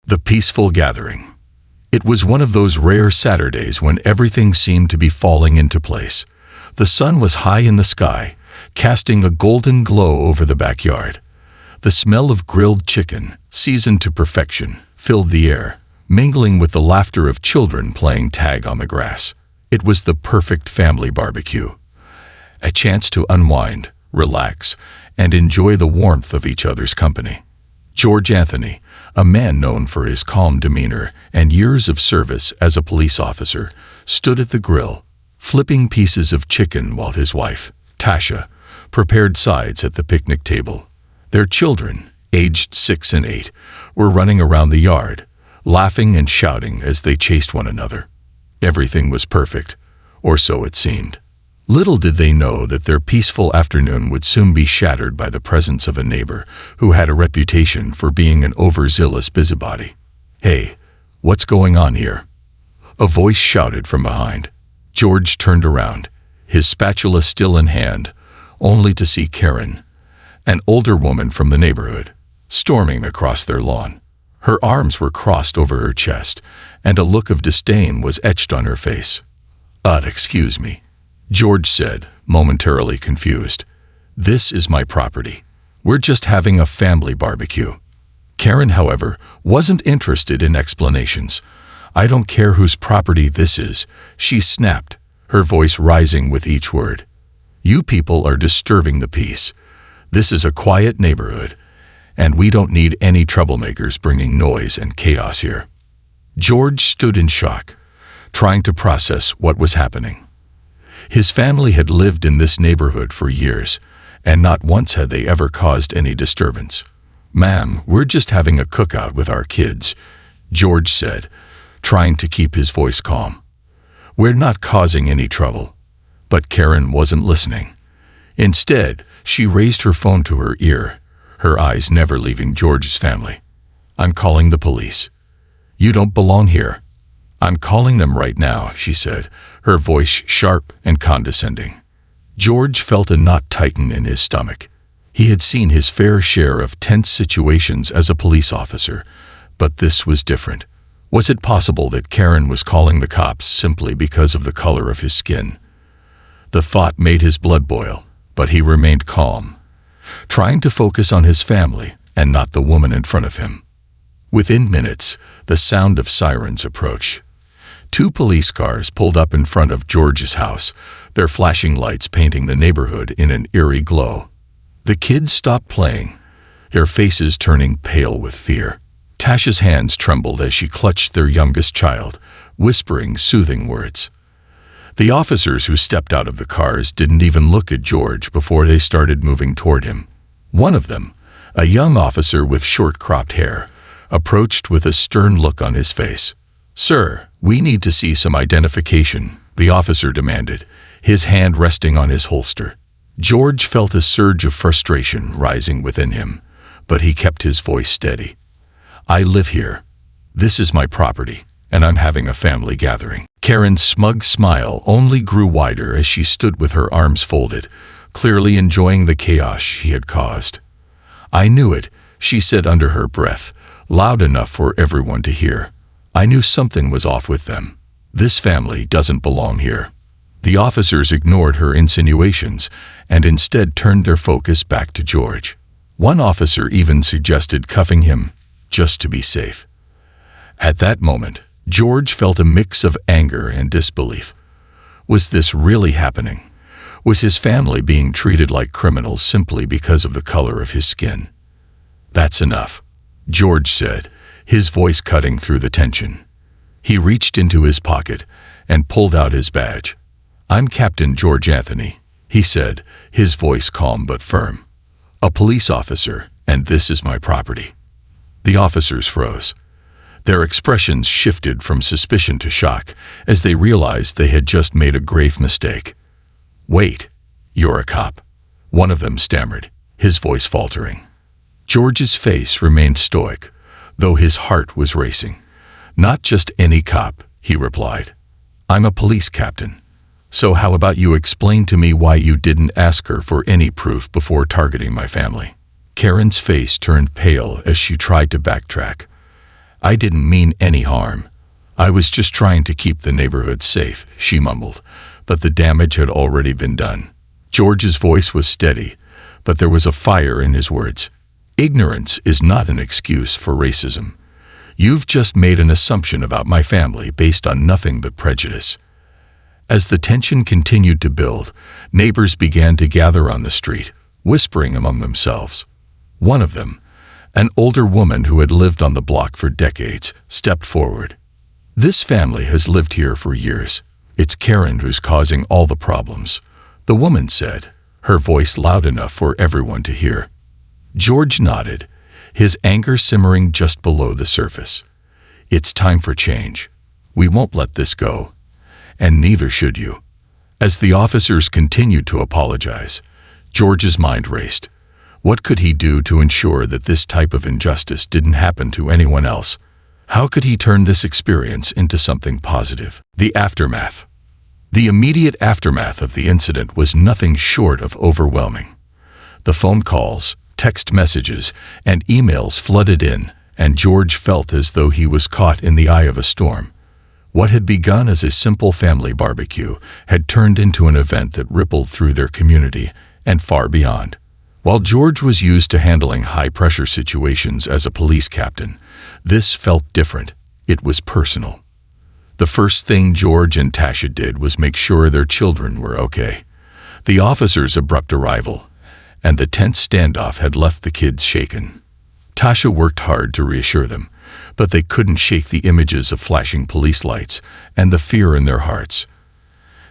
The peaceful gathering. It was one of those rare Saturdays when everything seemed to be falling into place. The sun was high in the sky, casting a golden glow over the backyard. The smell of grilled chicken, seasoned to perfection, filled the air, mingling with the laughter of children playing tag on the grass. It was the perfect family barbecue. A chance to unwind, relax, and enjoy the warmth of each other's company. George Anthony, a man known for his calm demeanor and years of service as a police officer, stood at the grill, flipping pieces of chicken while his wife, Tasha, prepared sides at the picnic table. Their children, aged 6 and 8, were running around the yard, laughing and shouting as they chased one another. Everything was perfect, or so it seemed. Little did they know that their peaceful afternoon would soon be shattered by the presence of a neighbor who had a reputation for being an overzealous busybody. "Hey, what's going on here?" A voice shouted from behind. George turned around, his spatula still in hand, only to see Karen, an older woman from the neighborhood, storming across their lawn. Her arms were crossed over her chest, and a look of disdain was etched on her face. Excuse me," George said, momentarily confused. "This is my property. We're just having a family barbecue." Karen, however, wasn't interested in explanations. "I don't care whose property this is," she snapped, her voice rising with each word. "You people are disturbing the peace. This is a quiet neighborhood, and we don't need any troublemakers bringing noise and chaos here." George stood in shock, trying to process what was happening. His family had lived in this neighborhood for years, and not once had they ever caused any disturbance. "Ma'am, we're just having a cookout with our kids," George said, trying to keep his voice calm. "We're not causing any trouble." But Karen wasn't listening. Instead, she raised her phone to her ear, her eyes never leaving George's family. "I'm calling the police. You don't belong here." "I'm calling them right now," she said, her voice sharp and condescending. George felt a knot tighten in his stomach. He had seen his fair share of tense situations as a police officer, but this was different. Was it possible that Karen was calling the cops simply because of the color of his skin? The thought made his blood boil, but he remained calm, trying to focus on his family and not the woman in front of him. Within minutes, the sound of sirens approached. 2 police cars pulled up in front of George's house, their flashing lights painting the neighborhood in an eerie glow. The kids stopped playing, their faces turning pale with fear. Tasha's hands trembled as she clutched their youngest child, whispering soothing words. The officers who stepped out of the cars didn't even look at George before they started moving toward him. One of them, a young officer with short cropped hair, approached with a stern look on his face. "Sir, we need to see some identification," the officer demanded, his hand resting on his holster. George felt a surge of frustration rising within him, but he kept his voice steady. "I live here. This is my property, and I'm having a family gathering." Karen's smug smile only grew wider as she stood with her arms folded, clearly enjoying the chaos she had caused. "I knew it," she said under her breath, loud enough for everyone to hear. "I knew something was off with them. This family doesn't belong here." The officers ignored her insinuations and instead turned their focus back to George. One officer even suggested cuffing him, just to be safe. At that moment, George felt a mix of anger and disbelief. Was this really happening? Was his family being treated like criminals simply because of the color of his skin? "That's enough," George said, his voice cutting through the tension. He reached into his pocket and pulled out his badge. "I'm Captain George Anthony," he said, his voice calm but firm. "A police officer, and this is my property." The officers froze. Their expressions shifted from suspicion to shock as they realized they had just made a grave mistake. "Wait, you're a cop," one of them stammered, his voice faltering. George's face remained stoic, though his heart was racing. "Not just any cop," he replied. "I'm a police captain. So how about you explain to me why you didn't ask her for any proof before targeting my family?" Karen's face turned pale as she tried to backtrack. "I didn't mean any harm. I was just trying to keep the neighborhood safe," she mumbled, but the damage had already been done. George's voice was steady, but there was a fire in his words. "Ignorance is not an excuse for racism. You've just made an assumption about my family based on nothing but prejudice." As the tension continued to build, neighbors began to gather on the street, whispering among themselves. One of them, an older woman who had lived on the block for decades, stepped forward. "This family has lived here for years. It's Karen who's causing all the problems," the woman said, her voice loud enough for everyone to hear. George nodded, his anger simmering just below the surface. "It's time for change. We won't let this go. And neither should you." As the officers continued to apologize, George's mind raced. What could he do to ensure that this type of injustice didn't happen to anyone else? How could he turn this experience into something positive? The aftermath. The immediate aftermath of the incident was nothing short of overwhelming. The phone calls, text messages, and emails flooded in, and George felt as though he was caught in the eye of a storm. What had begun as a simple family barbecue had turned into an event that rippled through their community and far beyond. While George was used to handling high-pressure situations as a police captain, this felt different. It was personal. The first thing George and Tasha did was make sure their children were okay. The officers' abrupt arrival and the tense standoff had left the kids shaken. Tasha worked hard to reassure them, but they couldn't shake the images of flashing police lights and the fear in their hearts.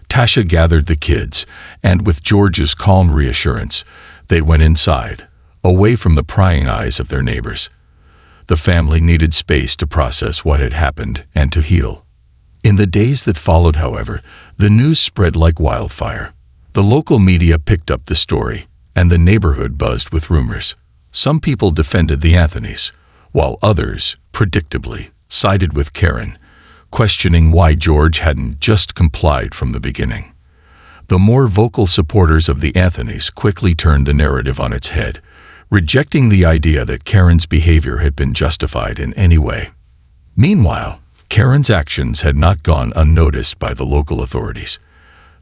Tasha gathered the kids, and with George's calm reassurance, they went inside, away from the prying eyes of their neighbors. The family needed space to process what had happened and to heal. In the days that followed, however, the news spread like wildfire. The local media picked up the story, and the neighborhood buzzed with rumors. Some people defended the Anthonys, while others, predictably, sided with Karen, questioning why George hadn't just complied from the beginning. The more vocal supporters of the Anthonys quickly turned the narrative on its head, rejecting the idea that Karen's behavior had been justified in any way. Meanwhile, Karen's actions had not gone unnoticed by the local authorities.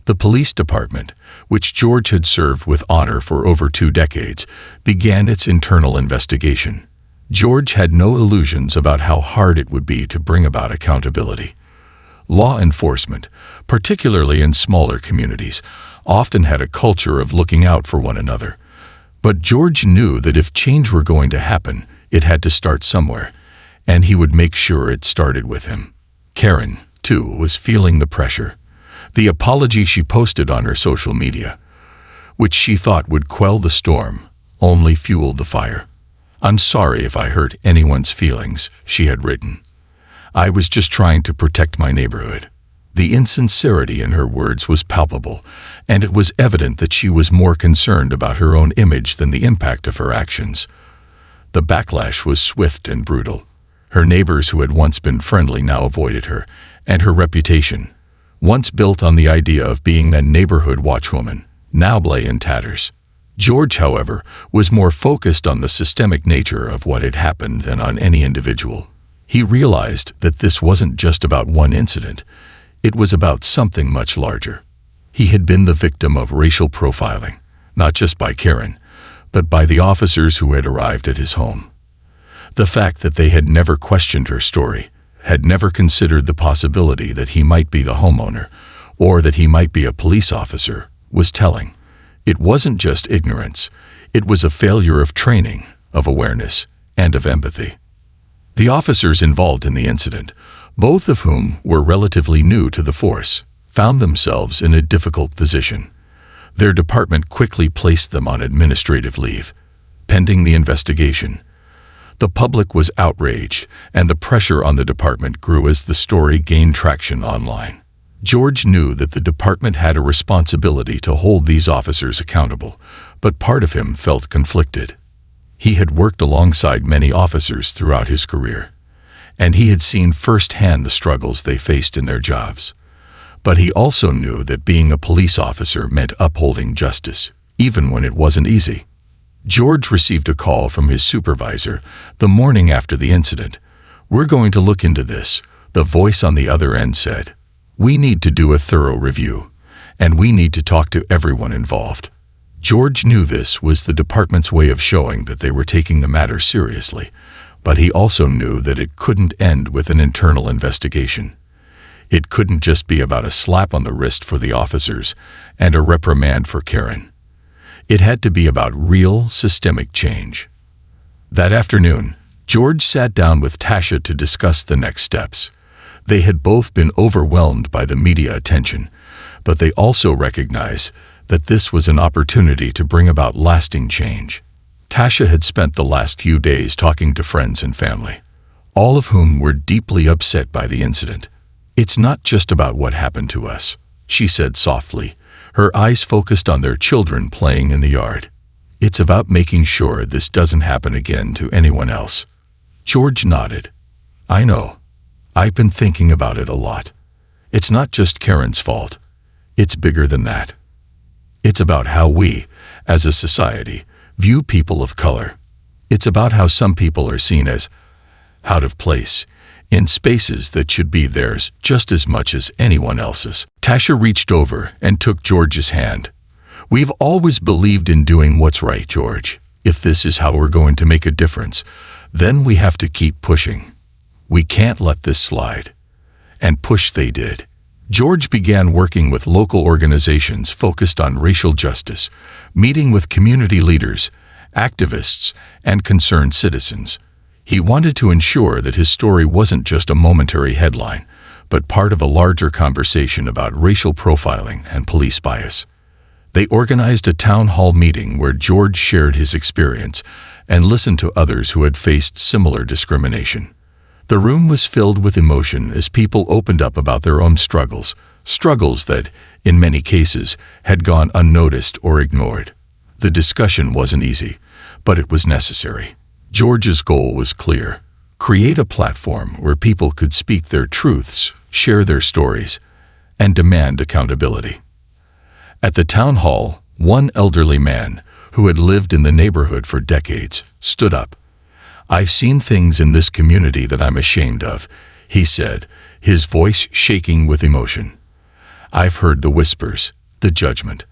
The police department, which George had served with honor for over 2 decades, began its internal investigation. George had no illusions about how hard it would be to bring about accountability. Law enforcement, particularly in smaller communities, often had a culture of looking out for one another. But George knew that if change were going to happen, it had to start somewhere, and he would make sure it started with him. Karen, too, was feeling the pressure. The apology she posted on her social media, which she thought would quell the storm, only fueled the fire. "I'm sorry if I hurt anyone's feelings," she had written. "I was just trying to protect my neighborhood." The insincerity in her words was palpable, and it was evident that she was more concerned about her own image than the impact of her actions. The backlash was swift and brutal. Her neighbors who had once been friendly now avoided her, and her reputation, once built on the idea of being a neighborhood watchwoman, now lay in tatters. George, however, was more focused on the systemic nature of what had happened than on any individual. He realized that this wasn't just about one incident. It was about something much larger. He had been the victim of racial profiling, not just by Karen, but by the officers who had arrived at his home. The fact that they had never questioned her story, had never considered the possibility that he might be the homeowner, or that he might be a police officer, was telling. It wasn't just ignorance. It was a failure of training, of awareness, and of empathy. The officers involved in the incident, both of whom were relatively new to the force, found themselves in a difficult position. Their department quickly placed them on administrative leave, pending the investigation. The public was outraged, and the pressure on the department grew as the story gained traction online. George knew that the department had a responsibility to hold these officers accountable, but part of him felt conflicted. He had worked alongside many officers throughout his career, and he had seen firsthand the struggles they faced in their jobs. But he also knew that being a police officer meant upholding justice, even when it wasn't easy. George received a call from his supervisor the morning after the incident, "We're going to look into this," the voice on the other end said. "We need to do a thorough review, and we need to talk to everyone involved." George knew this was the department's way of showing that they were taking the matter seriously, but he also knew that it couldn't end with an internal investigation. It couldn't just be about a slap on the wrist for the officers and a reprimand for Karen. It had to be about real, systemic change. That afternoon, George sat down with Tasha to discuss the next steps. They had both been overwhelmed by the media attention, but they also recognized that this was an opportunity to bring about lasting change. Tasha had spent the last few days talking to friends and family, all of whom were deeply upset by the incident. "It's not just about what happened to us," she said softly, her eyes focused on their children playing in the yard. "It's about making sure this doesn't happen again to anyone else." George nodded. "I know. I've been thinking about it a lot. It's not just Karen's fault. It's bigger than that. It's about how we, as a society, view people of color. It's about how some people are seen as out of place in spaces that should be theirs just as much as anyone else's." Tasha reached over and took George's hand. "We've always believed in doing what's right, George. If this is how we're going to make a difference, then we have to keep pushing. We can't let this slide." And push they did. George began working with local organizations focused on racial justice, meeting with community leaders, activists, and concerned citizens. He wanted to ensure that his story wasn't just a momentary headline, but part of a larger conversation about racial profiling and police bias. They organized a town hall meeting where George shared his experience and listened to others who had faced similar discrimination. The room was filled with emotion as people opened up about their own struggles that, in many cases, had gone unnoticed or ignored. The discussion wasn't easy, but it was necessary. George's goal was clear: create a platform where people could speak their truths, share their stories, and demand accountability. At the town hall, one elderly man, who had lived in the neighborhood for decades, stood up. "I've seen things in this community that I'm ashamed of," he said, his voice shaking with emotion. "I've heard the whispers, the judgment.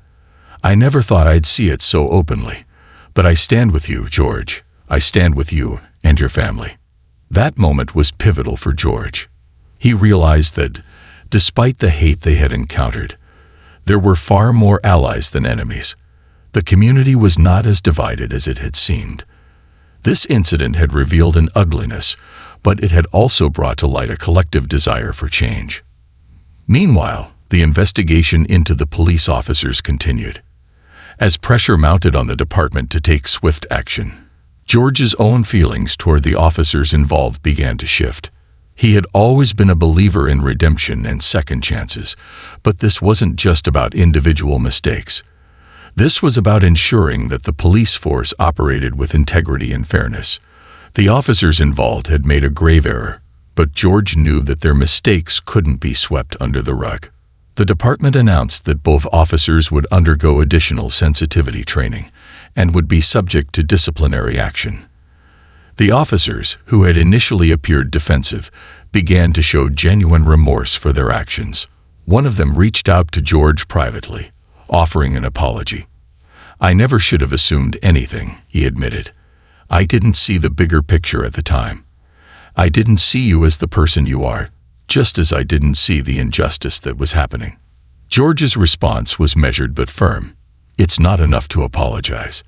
I never thought I'd see it so openly. But I stand with you, George. I stand with you and your family." That moment was pivotal for George. He realized that, despite the hate they had encountered, there were far more allies than enemies. The community was not as divided as it had seemed. This incident had revealed an ugliness, but it had also brought to light a collective desire for change. Meanwhile, the investigation into the police officers continued. As pressure mounted on the department to take swift action, George's own feelings toward the officers involved began to shift. He had always been a believer in redemption and second chances, but this wasn't just about individual mistakes. This was about ensuring that the police force operated with integrity and fairness. The officers involved had made a grave error, but George knew that their mistakes couldn't be swept under the rug. The department announced that both officers would undergo additional sensitivity training and would be subject to disciplinary action. The officers, who had initially appeared defensive, began to show genuine remorse for their actions. One of them reached out to George privately, offering an apology. "I never should have assumed anything," he admitted. "I didn't see the bigger picture at the time. I didn't see you as the person you are, just as I didn't see the injustice that was happening." George's response was measured but firm. "It's not enough to apologize.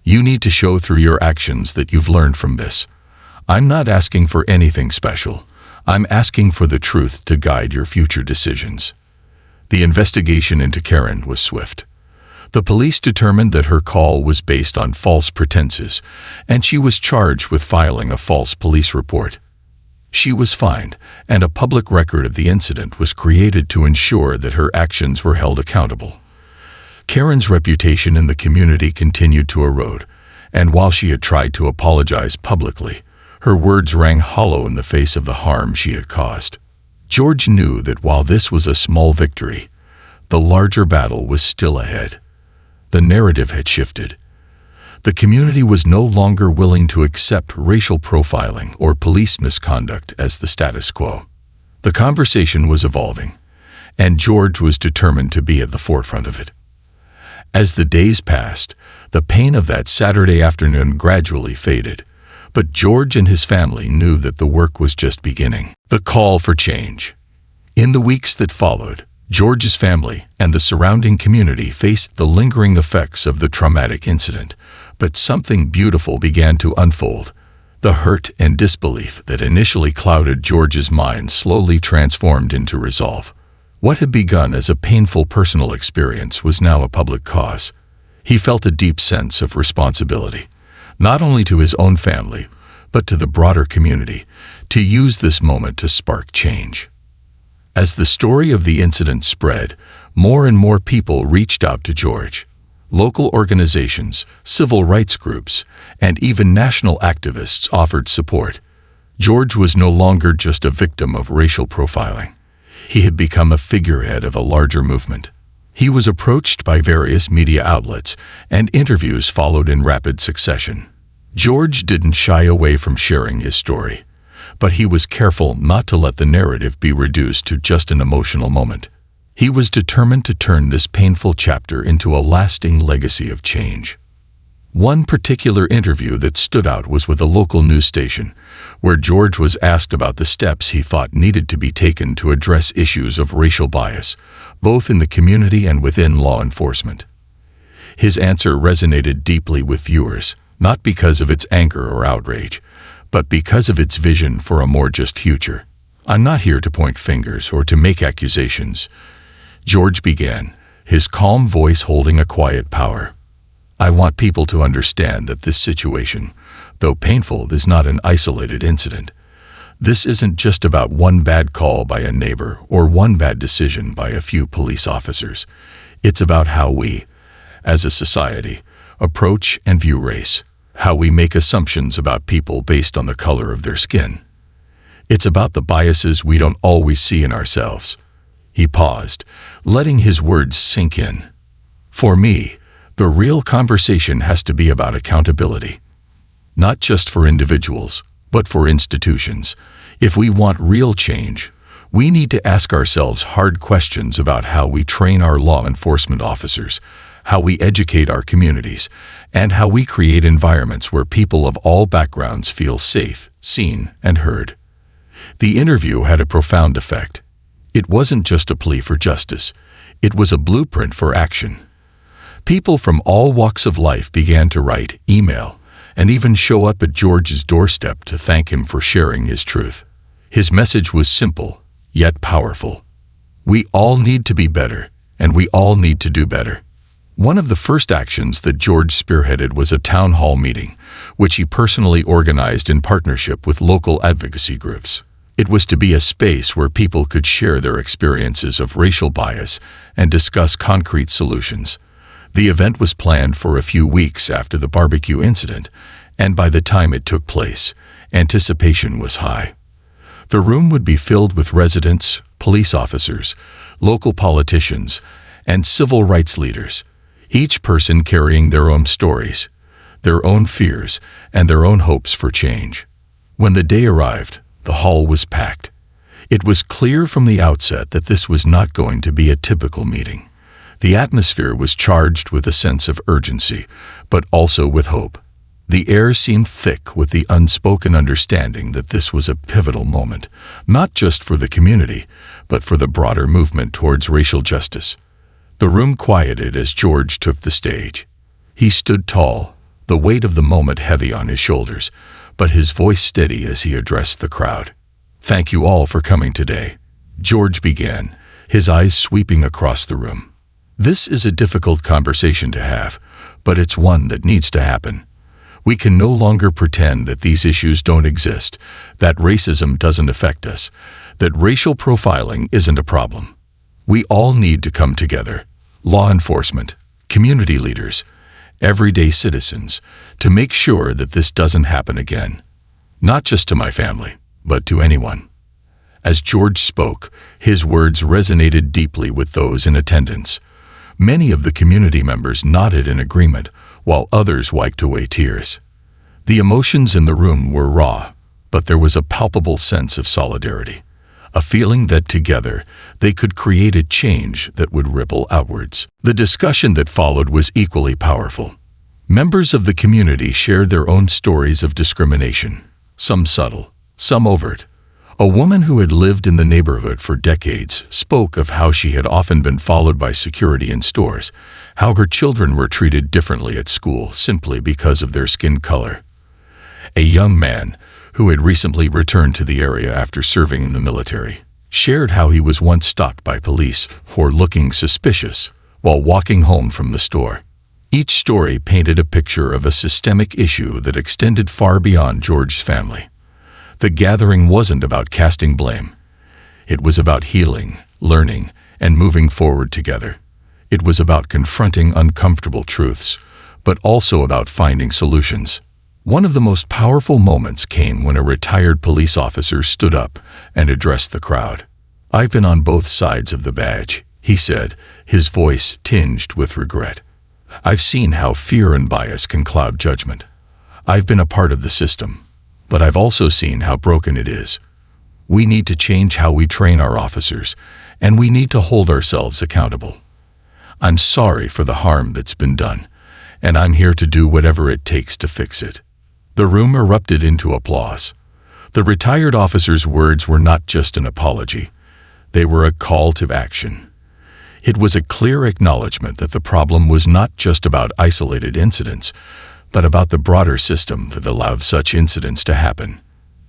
You need to show through your actions that you've learned from this. I'm not asking for anything special. I'm asking for the truth to guide your future decisions." The investigation into Karen was swift. The police determined that her call was based on false pretenses, and she was charged with filing a false police report. She was fined, and a public record of the incident was created to ensure that her actions were held accountable. Karen's reputation in the community continued to erode, and while she had tried to apologize publicly, her words rang hollow in the face of the harm she had caused. George knew that while this was a small victory, the larger battle was still ahead. The narrative had shifted. The community was no longer willing to accept racial profiling or police misconduct as the status quo. The conversation was evolving, and George was determined to be at the forefront of it. As the days passed, the pain of that Saturday afternoon gradually faded, but George and his family knew that the work was just beginning. The call for change. In the weeks that followed, George's family and the surrounding community faced the lingering effects of the traumatic incident, but something beautiful began to unfold. The hurt and disbelief that initially clouded George's mind slowly transformed into resolve. What had begun as a painful personal experience was now a public cause. He felt a deep sense of responsibility, not only to his own family, but to the broader community, to use this moment to spark change. As the story of the incident spread, more and more people reached out to George. Local organizations, civil rights groups, and even national activists offered support. George was no longer just a victim of racial profiling. He had become a figurehead of a larger movement. He was approached by various media outlets, and interviews followed in rapid succession. George didn't shy away from sharing his story, but he was careful not to let the narrative be reduced to just an emotional moment. He was determined to turn this painful chapter into a lasting legacy of change. One particular interview that stood out was with a local news station, where George was asked about the steps he thought needed to be taken to address issues of racial bias, both in the community and within law enforcement. His answer resonated deeply with viewers, not because of its anger or outrage, but because of its vision for a more just future. "I'm not here to point fingers or to make accusations," George began, his calm voice holding a quiet power. "I want people to understand that this situation, though painful, is not an isolated incident. This isn't just about one bad call by a neighbor or one bad decision by a few police officers. It's about how we, as a society, approach and view race, how we make assumptions about people based on the color of their skin. It's about the biases we don't always see in ourselves." He paused, letting his words sink in. "For me, the real conversation has to be about accountability. Not just for individuals, but for institutions. If we want real change, we need to ask ourselves hard questions about how we train our law enforcement officers, how we educate our communities, and how we create environments where people of all backgrounds feel safe, seen, and heard." The interview had a profound effect. It wasn't just a plea for justice. It was a blueprint for action. People from all walks of life began to write, email, and even show up at George's doorstep to thank him for sharing his truth. His message was simple, yet powerful. We all need to be better, and we all need to do better. One of the first actions that George spearheaded was a town hall meeting, which he personally organized in partnership with local advocacy groups. It was to be a space where people could share their experiences of racial bias and discuss concrete solutions. The event was planned for a few weeks after the BBQ incident, and by the time it took place, anticipation was high. The room would be filled with residents, police officers, local politicians, and civil rights leaders, each person carrying their own stories, their own fears, and their own hopes for change. When the day arrived, the hall was packed. It was clear from the outset that this was not going to be a typical meeting. The atmosphere was charged with a sense of urgency, but also with hope. The air seemed thick with the unspoken understanding that this was a pivotal moment, not just for the community, but for the broader movement towards racial justice. The room quieted as George took the stage. He stood tall, the weight of the moment heavy on his shoulders, but his voice steady as he addressed the crowd. "Thank you all for coming today," George began, his eyes sweeping across the room. "This is a difficult conversation to have, but it's one that needs to happen. We can no longer pretend that these issues don't exist, that racism doesn't affect us, that racial profiling isn't a problem. We all need to come together, law enforcement, community leaders, everyday citizens, to make sure that this doesn't happen again. Not just to my family, but to anyone." As George spoke, his words resonated deeply with those in attendance. Many of the community members nodded in agreement, while others wiped away tears. The emotions in the room were raw, but there was a palpable sense of solidarity, a feeling that together they could create a change that would ripple outwards. The discussion that followed was equally powerful. Members of the community shared their own stories of discrimination, some subtle, some overt. A woman who had lived in the neighborhood for decades spoke of how she had often been followed by security in stores, how her children were treated differently at school simply because of their skin color. A young man, who had recently returned to the area after serving in the military, shared how he was once stopped by police for looking suspicious while walking home from the store. Each story painted a picture of a systemic issue that extended far beyond George's family. The gathering wasn't about casting blame. It was about healing, learning, and moving forward together. It was about confronting uncomfortable truths, but also about finding solutions. One of the most powerful moments came when a retired police officer stood up and addressed the crowd. "I've been on both sides of the badge," he said, his voice tinged with regret. "I've seen how fear and bias can cloud judgment. I've been a part of the system, but I've also seen how broken it is. We need to change how we train our officers, and we need to hold ourselves accountable. I'm sorry for the harm that's been done, and I'm here to do whatever it takes to fix it." The room erupted into applause. The retired officer's words were not just an apology. They were a call to action. It was a clear acknowledgement that the problem was not just about isolated incidents, but about the broader system that allowed such incidents to happen.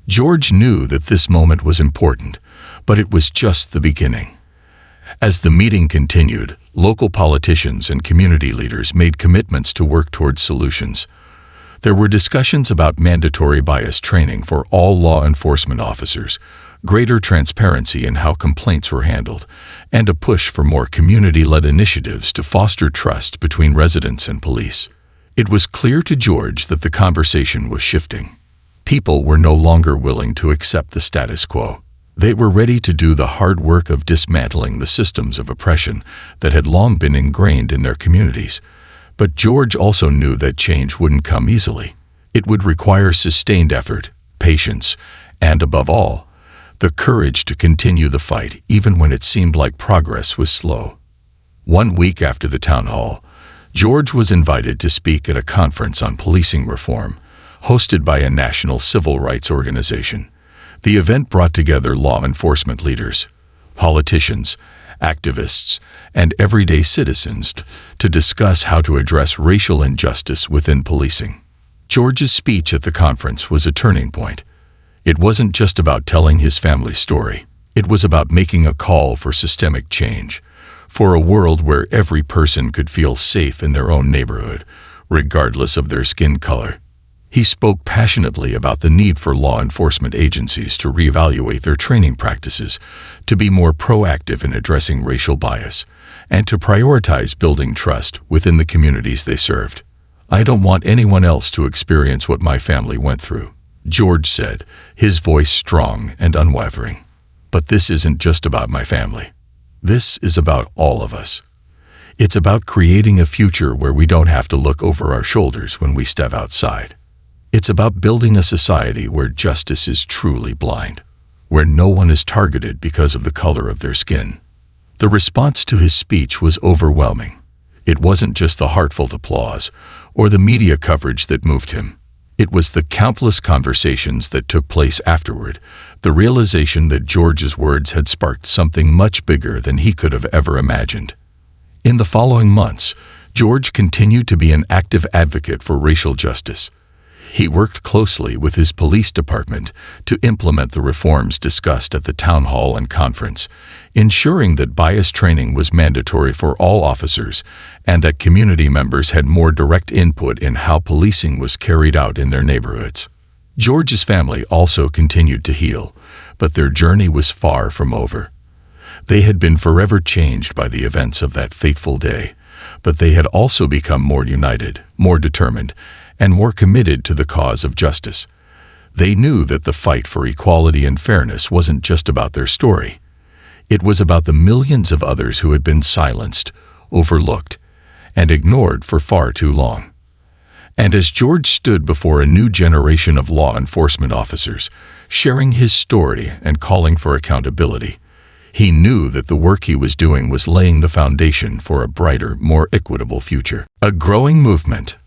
George knew that this moment was important, but it was just the beginning. As the meeting continued, local politicians and community leaders made commitments to work towards solutions. There were discussions about mandatory bias training for all law enforcement officers, greater transparency in how complaints were handled, and a push for more community-led initiatives to foster trust between residents and police. It was clear to George that the conversation was shifting. People were no longer willing to accept the status quo. They were ready to do the hard work of dismantling the systems of oppression that had long been ingrained in their communities. But George also knew that change wouldn't come easily. It would require sustained effort, patience, and above all, the courage to continue the fight even when it seemed like progress was slow. 1 week after the town hall, George was invited to speak at a conference on policing reform, hosted by a national civil rights organization. The event brought together law enforcement leaders, politicians, activists, and everyday citizens to discuss how to address racial injustice within policing. George's speech at the conference was a turning point. It wasn't just about telling his family's story. It was about making a call for systemic change, for a world where every person could feel safe in their own neighborhood, regardless of their skin color. He spoke passionately about the need for law enforcement agencies to reevaluate their training practices, to be more proactive in addressing racial bias, and to prioritize building trust within the communities they served. "I don't want anyone else to experience what my family went through," George said, his voice strong and unwavering. "But this isn't just about my family. This is about all of us. It's about creating a future where we don't have to look over our shoulders when we step outside. It's about building a society where justice is truly blind, where no one is targeted because of the color of their skin." The response to his speech was overwhelming. It wasn't just the heartfelt applause or the media coverage that moved him. It was the countless conversations that took place afterward, the realization that George's words had sparked something much bigger than he could have ever imagined. In the following months, George continued to be an active advocate for racial justice. He worked closely with his police department to implement the reforms discussed at the town hall and conference, ensuring that bias training was mandatory for all officers and that community members had more direct input in how policing was carried out in their neighborhoods. George's family also continued to heal, but their journey was far from over. They had been forever changed by the events of that fateful day, but they had also become more united, more determined, and more committed to the cause of justice. They knew that the fight for equality and fairness wasn't just about their story. It was about the millions of others who had been silenced, overlooked, and ignored for far too long. And as George stood before a new generation of law enforcement officers, sharing his story and calling for accountability, he knew that the work he was doing was laying the foundation for a brighter, more equitable future. A growing movement.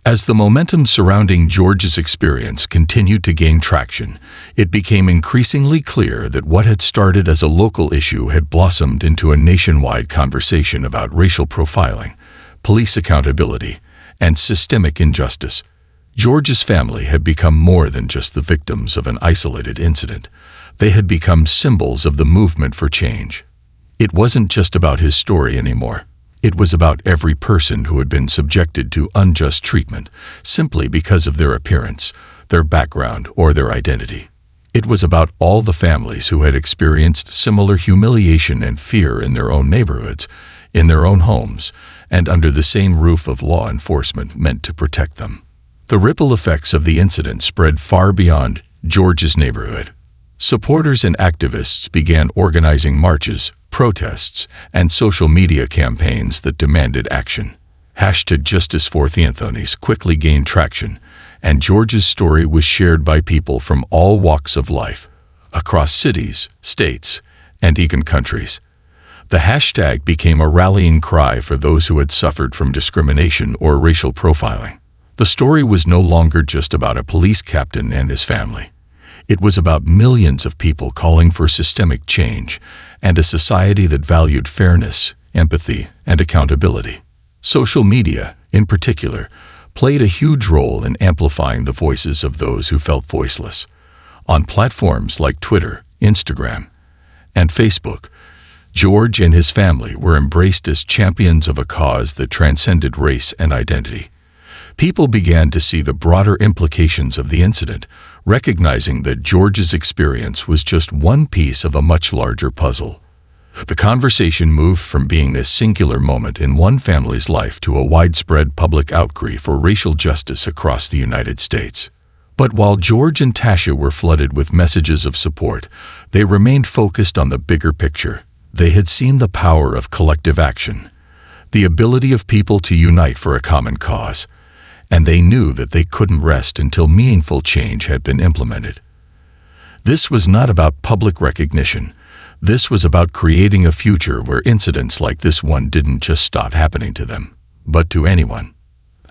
As the momentum surrounding George's experience continued to gain traction, it became increasingly clear that what had started as a local issue had blossomed into a nationwide conversation about racial profiling, police accountability, and systemic injustice. George's family had become more than just the victims of an isolated incident. They had become symbols of the movement for change. It wasn't just about his story anymore. It was about every person who had been subjected to unjust treatment simply because of their appearance, their background, or their identity. It was about all the families who had experienced similar humiliation and fear in their own neighborhoods, in their own homes, and under the same roof of law enforcement meant to protect them. The ripple effects of the incident spread far beyond George's neighborhood. Supporters and activists began organizing marches, protests, and social media campaigns that demanded action. #JusticeForAnthony's quickly gained traction, and George's story was shared by people from all walks of life, across cities, states, and even countries. The hashtag became a rallying cry for those who had suffered from discrimination or racial profiling. The story was no longer just about a police captain and his family. It was about millions of people calling for systemic change and a society that valued fairness, empathy, and accountability. Social media, in particular, played a huge role in amplifying the voices of those who felt voiceless. On platforms like Twitter, Instagram, and Facebook, George and his family were embraced as champions of a cause that transcended race and identity. People began to see the broader implications of the incident, recognizing that George's experience was just one piece of a much larger puzzle. The conversation moved from being a singular moment in one family's life to a widespread public outcry for racial justice across the United States. But while George and Tasha were flooded with messages of support, they remained focused on the bigger picture. They had seen the power of collective action, the ability of people to unite for a common cause, and they knew that they couldn't rest until meaningful change had been implemented. This was not about public recognition. This was about creating a future where incidents like this one didn't just stop happening to them, but to anyone.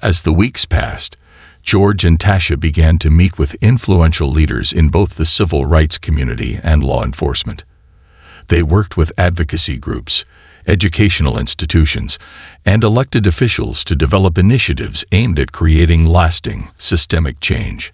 As the weeks passed, George and Tasha began to meet with influential leaders in both the civil rights community and law enforcement. They worked with advocacy groups, educational institutions, and elected officials to develop initiatives aimed at creating lasting, systemic change.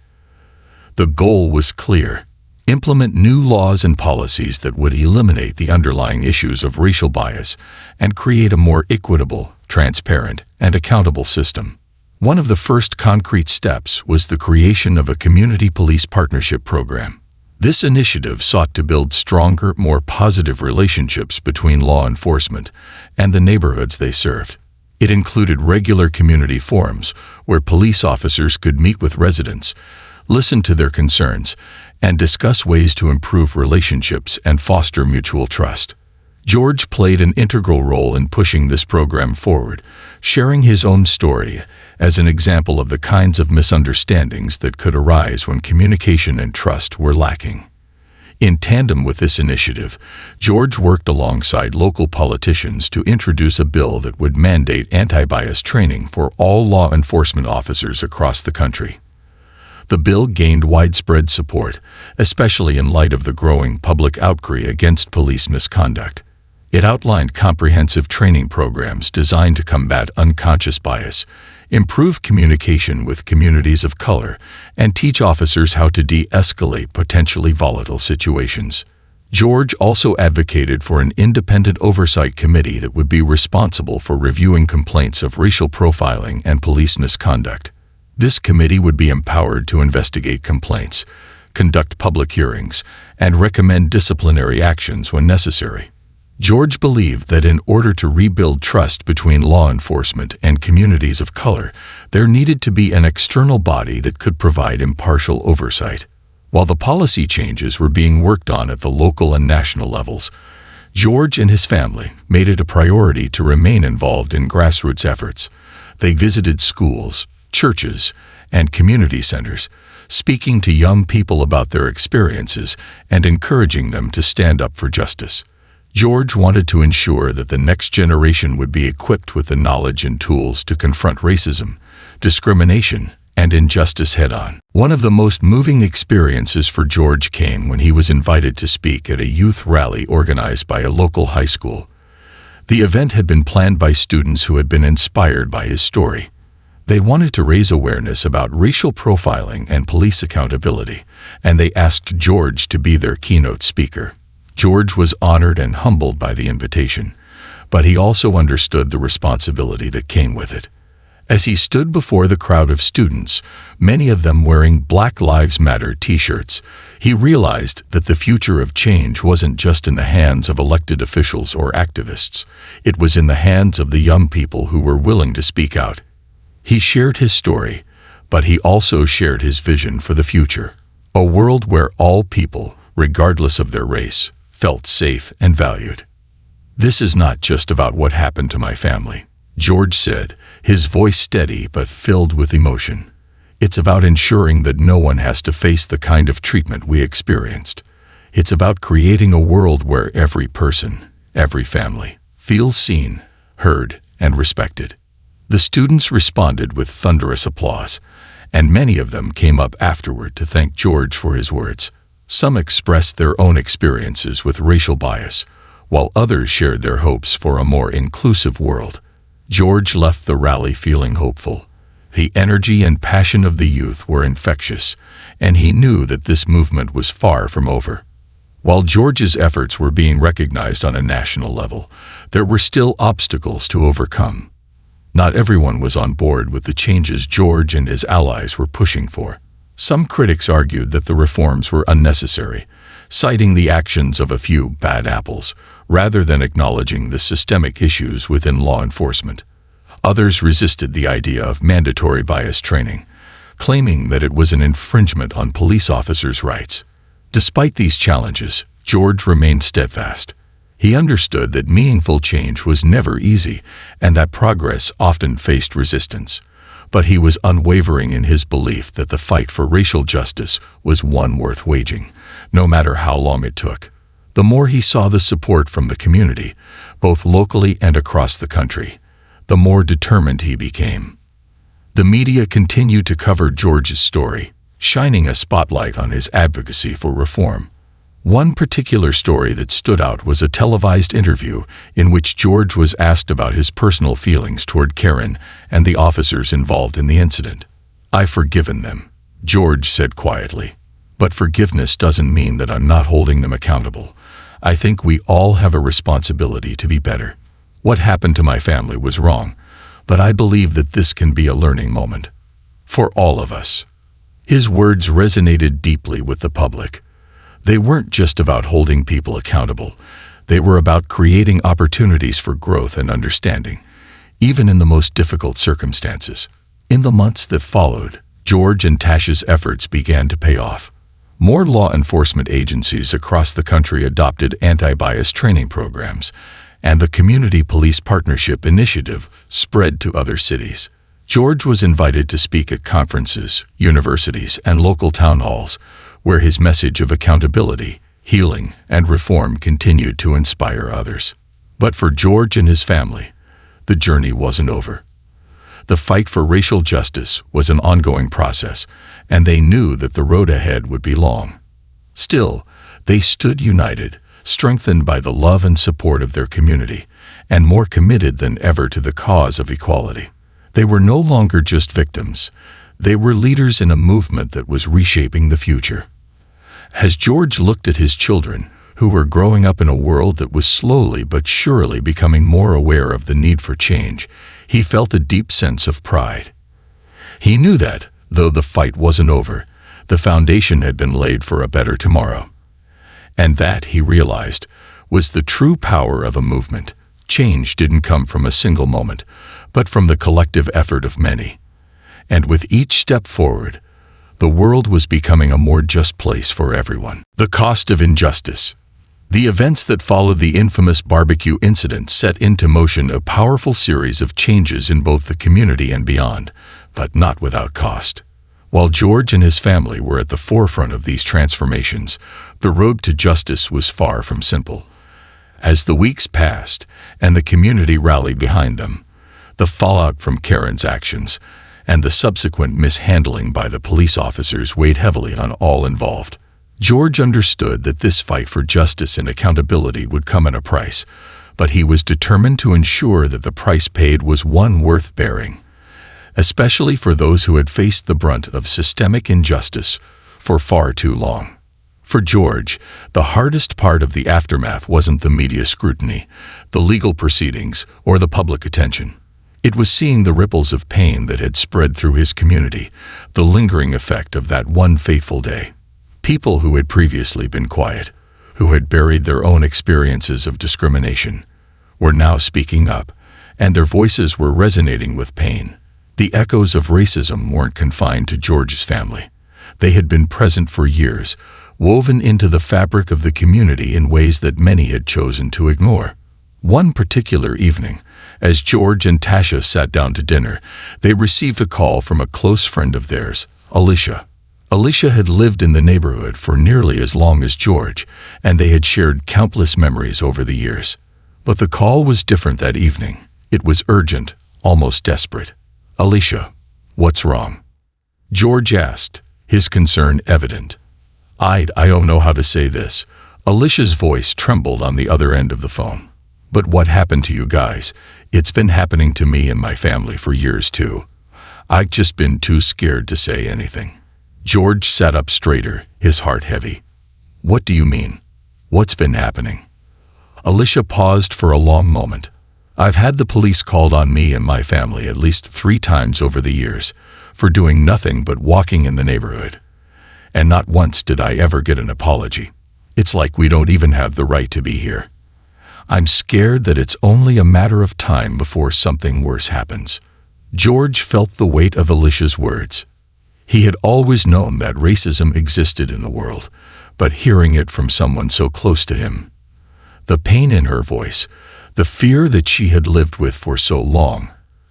The goal was clear: implement new laws and policies that would eliminate the underlying issues of racial bias and create a more equitable, transparent, and accountable system. One of the first concrete steps was the creation of a community police partnership program. This initiative sought to build stronger, more positive relationships between law enforcement and the neighborhoods they served. It included regular community forums where police officers could meet with residents, listen to their concerns, and discuss ways to improve relationships and foster mutual trust. George played an integral role in pushing this program forward, sharing his own story as an example of the kinds of misunderstandings that could arise when communication and trust were lacking. In tandem with this initiative, George worked alongside local politicians to introduce a bill that would mandate anti-bias training for all law enforcement officers across the country. The bill gained widespread support, especially in light of the growing public outcry against police misconduct. It outlined comprehensive training programs designed to combat unconscious bias, improve communication with communities of color, and teach officers how to de-escalate potentially volatile situations. George also advocated for an independent oversight committee that would be responsible for reviewing complaints of racial profiling and police misconduct. This committee would be empowered to investigate complaints, conduct public hearings, and recommend disciplinary actions when necessary. George believed that in order to rebuild trust between law enforcement and communities of color, there needed to be an external body that could provide impartial oversight. While the policy changes were being worked on at the local and national levels, George and his family made it a priority to remain involved in grassroots efforts. They visited schools, churches, and community centers, speaking to young people about their experiences and encouraging them to stand up for justice. George wanted to ensure that the next generation would be equipped with the knowledge and tools to confront racism, discrimination, and injustice head-on. One of the most moving experiences for George came when he was invited to speak at a youth rally organized by a local high school. The event had been planned by students who had been inspired by his story. They wanted to raise awareness about racial profiling and police accountability, and they asked George to be their keynote speaker. George was honored and humbled by the invitation, but he also understood the responsibility that came with it. As he stood before the crowd of students, many of them wearing Black Lives Matter t-shirts, he realized that the future of change wasn't just in the hands of elected officials or activists. It was in the hands of the young people who were willing to speak out. He shared his story, but he also shared his vision for the future. A world where all people, regardless of their race, felt safe and valued. "This is not just about what happened to my family," George said, his voice steady but filled with emotion. "It's about ensuring that no one has to face the kind of treatment we experienced. It's about creating a world where every person, every family, feels seen, heard, and respected." The students responded with thunderous applause, and many of them came up afterward to thank George for his words. Some expressed their own experiences with racial bias, while others shared their hopes for a more inclusive world. George left the rally feeling hopeful. The energy and passion of the youth were infectious, and he knew that this movement was far from over. While George's efforts were being recognized on a national level, there were still obstacles to overcome. Not everyone was on board with the changes George and his allies were pushing for. Some critics argued that the reforms were unnecessary, citing the actions of a few bad apples, rather than acknowledging the systemic issues within law enforcement. Others resisted the idea of mandatory bias training, claiming that it was an infringement on police officers' rights. Despite these challenges, George remained steadfast. He understood that meaningful change was never easy and that progress often faced resistance. But he was unwavering in his belief that the fight for racial justice was one worth waging, no matter how long it took. The more he saw the support from the community, both locally and across the country, the more determined he became. The media continued to cover George's story, shining a spotlight on his advocacy for reform. One particular story that stood out was a televised interview in which George was asked about his personal feelings toward Karen and the officers involved in the incident. "I've forgiven them," George said quietly. "But forgiveness doesn't mean that I'm not holding them accountable. I think we all have a responsibility to be better. What happened to my family was wrong, but I believe that this can be a learning moment for all of us." His words resonated deeply with the public. They weren't just about holding people accountable. They were about creating opportunities for growth and understanding, even in the most difficult circumstances. In the months that followed, George and Tasha's efforts began to pay off. More law enforcement agencies across the country adopted anti-bias training programs, and the Community Police Partnership Initiative spread to other cities. George was invited to speak at conferences, universities, and local town halls, where his message of accountability, healing, and reform continued to inspire others. But for George and his family, the journey wasn't over. The fight for racial justice was an ongoing process, and they knew that the road ahead would be long. Still, they stood united, strengthened by the love and support of their community, and more committed than ever to the cause of equality. They were no longer just victims. They were leaders in a movement that was reshaping the future. As George looked at his children, who were growing up in a world that was slowly but surely becoming more aware of the need for change, he felt a deep sense of pride. He knew that, though the fight wasn't over, the foundation had been laid for a better tomorrow. And that, he realized, was the true power of a movement. Change didn't come from a single moment, but from the collective effort of many. And with each step forward, the world was becoming a more just place for everyone. The cost of injustice. The events that followed the infamous BBQ incident set into motion a powerful series of changes in both the community and beyond. but not without cost. While George and his family were at the forefront of these transformations, the road to justice was far from simple. As the weeks passed and the community rallied behind them, the fallout from Karen's actions and the subsequent mishandling by the police officers weighed heavily on all involved. George understood that this fight for justice and accountability would come at a price, but he was determined to ensure that the price paid was one worth bearing, especially for those who had faced the brunt of systemic injustice for far too long. For George, the hardest part of the aftermath wasn't the media scrutiny, the legal proceedings, or the public attention. It was seeing the ripples of pain that had spread through his community, the lingering effect of that one fateful day. People who had previously been quiet, who had buried their own experiences of discrimination, were now speaking up, and their voices were resonating with pain. The echoes of racism weren't confined to George's family. They had been present for years, woven into the fabric of the community in ways that many had chosen to ignore. One particular evening, as George and Tasha sat down to dinner, they received a call from a close friend of theirs, Alicia. Alicia had lived in the neighborhood for nearly as long as George, and they had shared countless memories over the years. But the call was different that evening. It was urgent, almost desperate. "Alicia, what's wrong?" George asked, his concern evident. I don't know how to say this." Alicia's voice trembled on the other end of the phone. "But what happened to you guys? It's been happening to me and my family for years too. I've just been too scared to say anything." George sat up straighter, his heart heavy. "What do you mean? What's been happening?" Alicia paused for a long moment. "I've had the police called on me and my family at least 3 times over the years for doing nothing but walking in the neighborhood. And not once did I ever get an apology. It's like we don't even have the right to be here. I'm scared that it's only a matter of time before something worse happens." George felt the weight of Alicia's words. He had always known that racism existed in the world, but hearing it from someone so close to him, the pain in her voice, the fear that she had lived with for so long,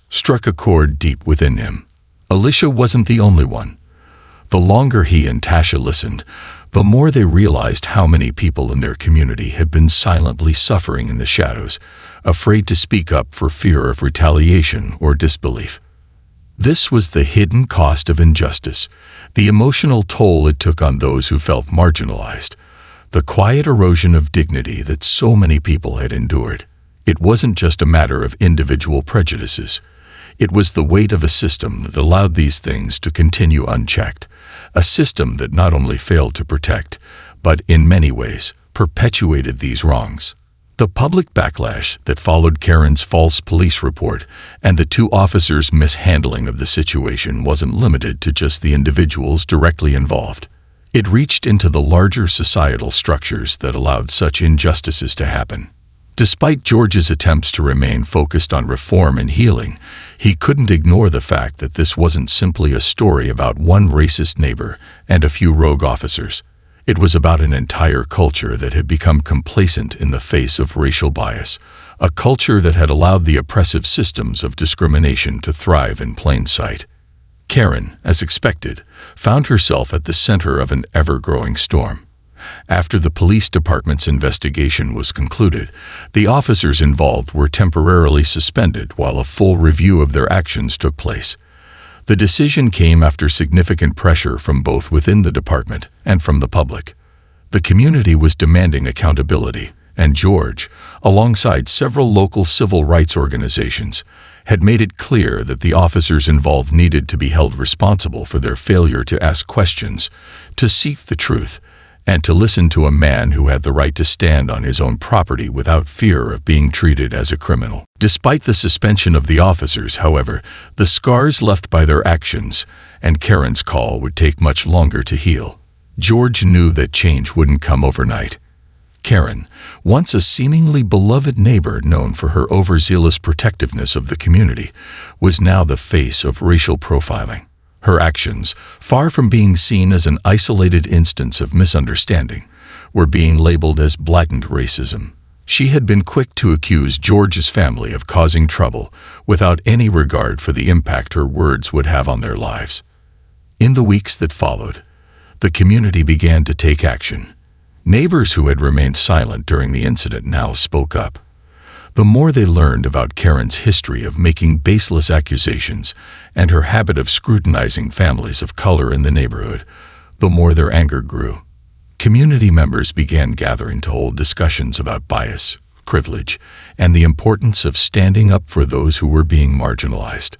struck a chord deep within him. Alicia wasn't the only one. The longer he and Tasha listened, the more they realized how many people in their community had been silently suffering in the shadows, afraid to speak up for fear of retaliation or disbelief. This was the hidden cost of injustice, the emotional toll it took on those who felt marginalized, the quiet erosion of dignity that so many people had endured. It wasn't just a matter of individual prejudices. It was the weight of a system that allowed these things to continue unchecked, a system that not only failed to protect, but in many ways perpetuated these wrongs. The public backlash that followed Karen's false police report and the 2 officers' mishandling of the situation wasn't limited to just the individuals directly involved. It reached into the larger societal structures that allowed such injustices to happen. Despite George's attempts to remain focused on reform and healing, he couldn't ignore the fact that this wasn't simply a story about one racist neighbor and a few rogue officers. It was about an entire culture that had become complacent in the face of racial bias, a culture that had allowed the oppressive systems of discrimination to thrive in plain sight. Karen, as expected, found herself at the center of an ever-growing storm. After the police department's investigation was concluded, the officers involved were temporarily suspended while a full review of their actions took place. The decision came after significant pressure from both within the department and from the public. The community was demanding accountability, and George, alongside several local civil rights organizations, had made it clear that the officers involved needed to be held responsible for their failure to ask questions, to seek the truth, and to listen to a man who had the right to stand on his own property without fear of being treated as a criminal. Despite the suspension of the officers, however, the scars left by their actions and Karen's call would take much longer to heal. George knew that change wouldn't come overnight. Karen, once a seemingly beloved neighbor known for her overzealous protectiveness of the community, was now the face of racial profiling. Her actions, far from being seen as an isolated instance of misunderstanding, were being labeled as blatant racism. She had been quick to accuse George's family of causing trouble without any regard for the impact her words would have on their lives. In the weeks that followed, the community began to take action. Neighbors who had remained silent during the incident now spoke up. The more they learned about Karen's history of making baseless accusations and her habit of scrutinizing families of color in the neighborhood, the more their anger grew. Community members began gathering to hold discussions about bias, privilege, and the importance of standing up for those who were being marginalized.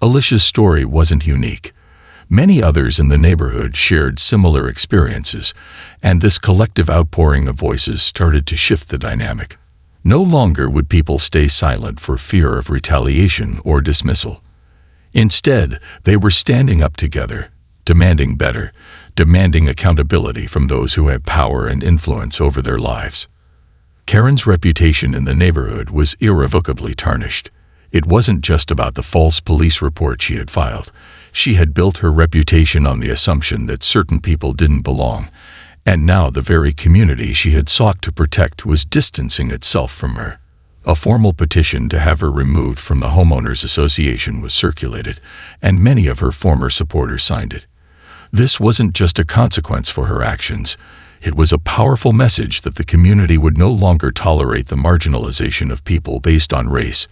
Alicia's story wasn't unique. Many others in the neighborhood shared similar experiences, and this collective outpouring of voices started to shift the dynamic. No longer would people stay silent for fear of retaliation or dismissal. Instead, they were standing up together, demanding better, demanding accountability from those who had power and influence over their lives. Karen's reputation in the neighborhood was irrevocably tarnished. It wasn't just about the false police report she had filed. She had built her reputation on the assumption that certain people didn't belong, and now the very community she had sought to protect was distancing itself from her. A formal petition to have her removed from the homeowners association was circulated, and many of her former supporters signed it. This wasn't just a consequence for her actions. It was a powerful message that the community would no longer tolerate the marginalization of people based on race,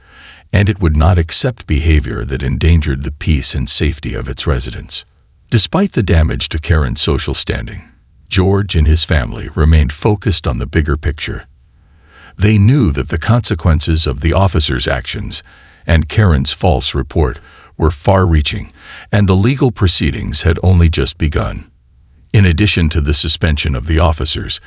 and it would not accept behavior that endangered the peace and safety of its residents. Despite the damage to Karen's social standing, George and his family remained focused on the bigger picture. They knew that the consequences of the officers' actions and Karen's false report were far-reaching, and the legal proceedings had only just begun. In addition to the suspension of the officers,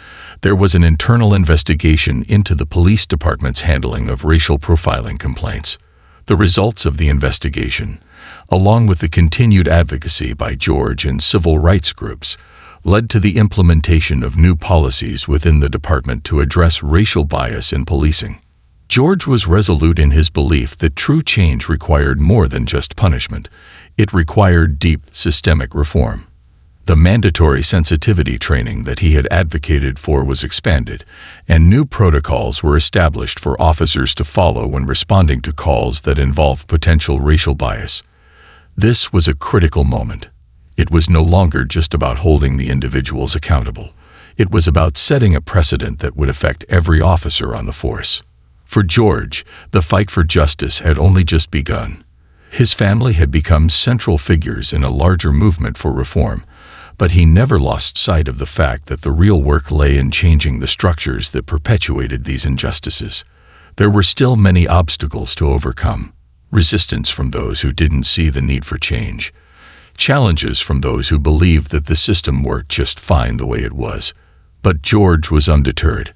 there was an internal investigation into the police department's handling of racial profiling complaints. The results of the investigation, along with the continued advocacy by George and civil rights groups, led to the implementation of new policies within the department to address racial bias in policing. George was resolute in his belief that true change required more than just punishment. It required deep, systemic reform. The mandatory sensitivity training that he had advocated for was expanded, and new protocols were established for officers to follow when responding to calls that involved potential racial bias. This was a critical moment. It was no longer just about holding the individuals accountable. It was about setting a precedent that would affect every officer on the force. For George, the fight for justice had only just begun. His family had become central figures in a larger movement for reform, but he never lost sight of the fact that the real work lay in changing the structures that perpetuated these injustices. There were still many obstacles to overcome: resistance from those who didn't see the need for change, challenges from those who believed that the system worked just fine the way it was. But George was undeterred.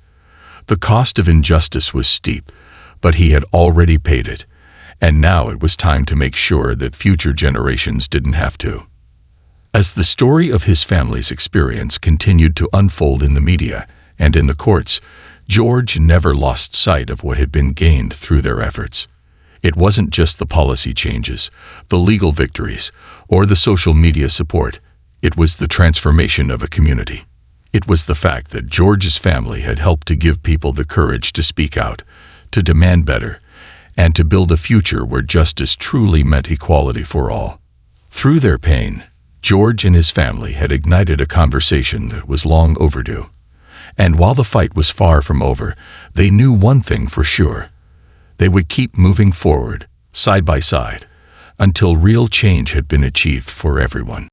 The cost of injustice was steep, but he had already paid it, and now it was time to make sure that future generations didn't have to. As the story of his family's experience continued to unfold in the media and in the courts, George never lost sight of what had been gained through their efforts. It wasn't just the policy changes, the legal victories, or the social media support. It was the transformation of a community. It was the fact that George's family had helped to give people the courage to speak out, to demand better, and to build a future where justice truly meant equality for all. Through their pain, George and his family had ignited a conversation that was long overdue. And while the fight was far from over, they knew one thing for sure: they would keep moving forward, side by side, until real change had been achieved for everyone.